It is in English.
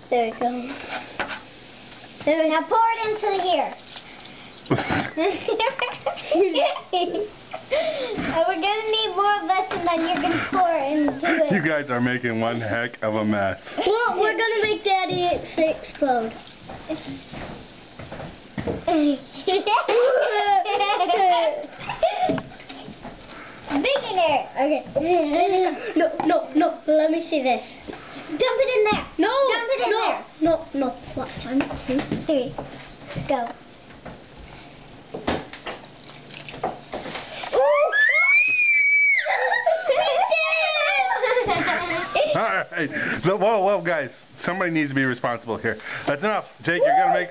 There you go. Now pour it into here. And we're gonna need more of this, and then you're gonna pour it into it. You guys are making one heck of a mess. Well, we're gonna make Daddy explode. Billionaire. Okay. No. Let me see this. Dump it in there. No. Dump it in there. No. 1, 2, 3. Go. Alright. Whoa, guys. Somebody needs to be responsible here. That's enough. Jake, you're going to make...